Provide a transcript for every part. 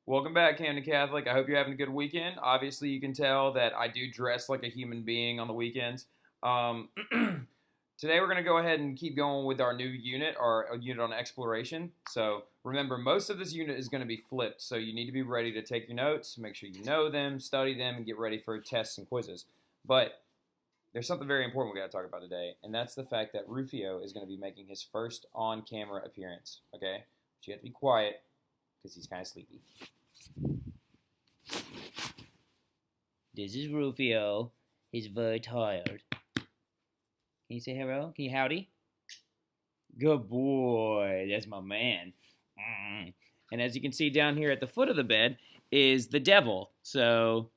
Welcome back, Camden Catholic. I hope you're having a good weekend. Obviously, you can tell that I do dress like a human being on the weekends. Um, Today, we're going to go ahead and keep going with our new unit, our unit on exploration. So, remember, most of this unit is going to be flipped. So, you need to be ready to take your notes, make sure you know them, study them, and get ready for tests and quizzes. But there's something very important we got to talk about today, and that's the fact that Rufio is going to be making his first on camera appearance. Okay? But you have to be quiet because he's kind of sleepy. This is Rufio. He's very tired. Can you say hello? Can you howdy? Good boy. That's my man. And as you can see down here at the foot of the bed is the devil. So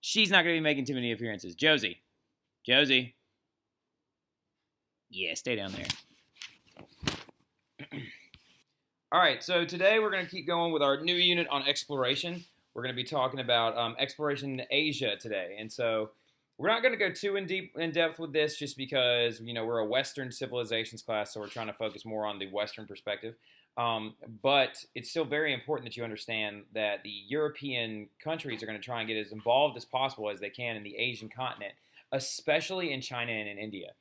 she's not going to be making too many appearances. Josie. Josie. Yeah, stay down there. All right, so today we're going to keep going with our new unit on exploration. We're going to be talking about exploration in Asia today. And so we're not going to go too in depth with this just because, we're a Western civilizations class, so we're trying to focus more on the Western perspective. But it's still very important that you understand that the European countries are going to try and get as involved as possible as they can in the Asian continent, especially in China and in India.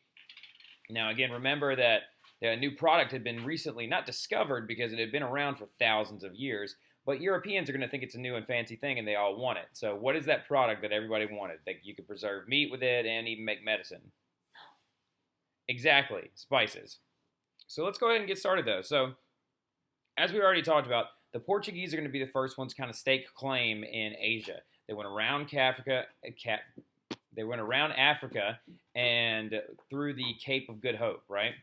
Now, again, remember that the new product had been recently not discovered because it had been around for thousands of years, but Europeans are going to think it's a new and fancy thing and they all want it. So what is that product that everybody wanted? That you could preserve meat with it and even make medicine? Exactly, spices. So let's go ahead and get started though. So as we already talked about, the Portuguese are going to be the first ones to kind of stake claim in Asia. They went around Africa and through the Cape of Good Hope, right?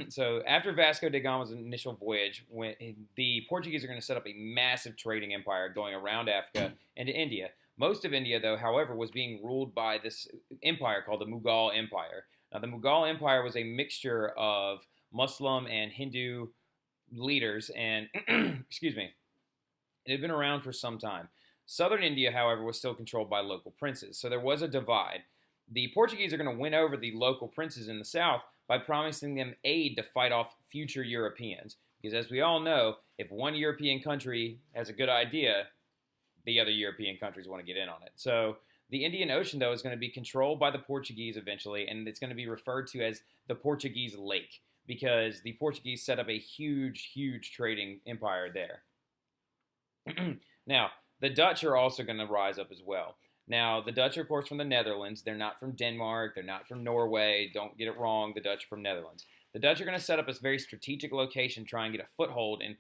So after Vasco da Gama's initial voyage, the Portuguese are going to set up a massive trading empire going around Africa and to India. Most of India, though, however, was being ruled by this empire called the Mughal Empire. Now, the Mughal Empire was a mixture of Muslim and Hindu leaders, and excuse me, it had been around for some time. Southern India, however, was still controlled by local princes, so there was a divide. The Portuguese are going to win over the local princes in the south by promising them aid to fight off future Europeans. Because as we all know, if one European country has a good idea, the other European countries want to get in on it. So the Indian Ocean, though, is going to be controlled by the Portuguese eventually, and it's going to be referred to as the Portuguese Lake because the Portuguese set up a huge, huge trading empire there. Now, the Dutch are also going to rise up as well. Now, the Dutch are, of course, from the Netherlands. They're not from Denmark. They're not from Norway. Don't get it wrong. The Dutch are from Netherlands. The Dutch are going to set up a very strategic location, try and get a foothold in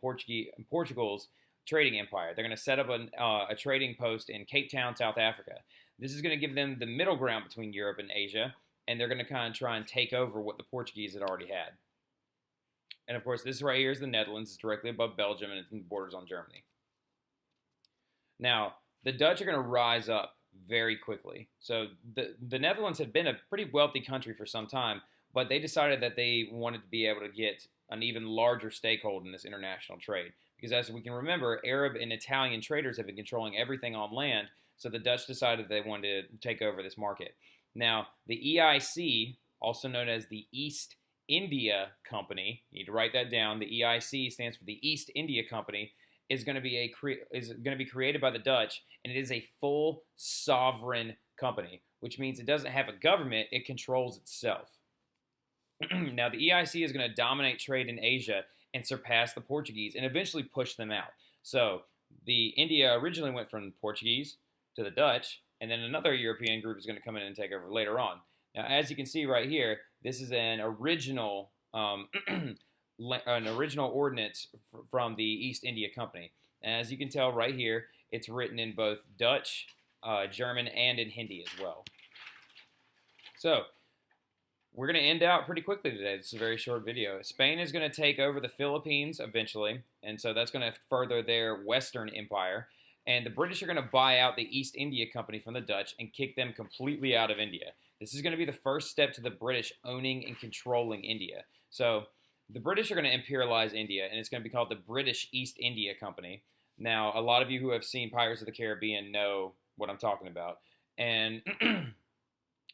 Portugal's trading empire. They're going to set up a trading post in Cape Town, South Africa. This is going to give them the middle ground between Europe and Asia, and they're going to kind of try and take over what the Portuguese had already had. And, of course, this right here is the Netherlands. It's directly above Belgium, and it borders on Germany. Now, the Dutch are going to rise up very quickly. So the Netherlands had been a pretty wealthy country for some time, but they decided that they wanted to be able to get an even larger stakehold in this international trade. Because as we can remember, Arab and Italian traders have been controlling everything on land, so the Dutch decided they wanted to take over this market. Now, the EIC, also known as the East India Company, you need to write that down. The EIC stands for the East India Company, is going to be created by the Dutch, and it is a full sovereign company, which means it doesn't have a government; it controls itself. Now, the EIC is going to dominate trade in Asia and surpass the Portuguese, and eventually push them out. So, the India originally went from the Portuguese to the Dutch, and then another European group is going to come in and take over later on. Now, as you can see right here, this is an original ordinance from the East India Company. And as you can tell right here, it's written in both Dutch, German, and in Hindi as well. So, we're going to end out pretty quickly today. This is a very short video. Spain is going to take over the Philippines eventually, and so that's going to further their Western empire. And the British are going to buy out the East India Company from the Dutch and kick them completely out of India. This is going to be the first step to the British owning and controlling India. So, the British are going to imperialize India, and it's going to be called the British East India Company. Now, a lot of you who have seen Pirates of the Caribbean know what I'm talking about. And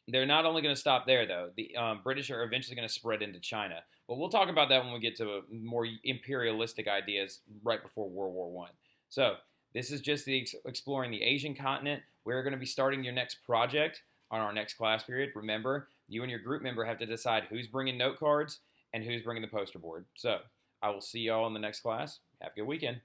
they're not only going to stop there, though. The British are eventually going to spread into China. But we'll talk about that when we get to more imperialistic ideas right before World War I. So, This is just the exploring the Asian continent. We're going to be starting your next project on our next class period. Remember, you and your group member have to decide who's bringing note cards and who's bringing the poster board. So I will see y'all in the next class. Have a good weekend.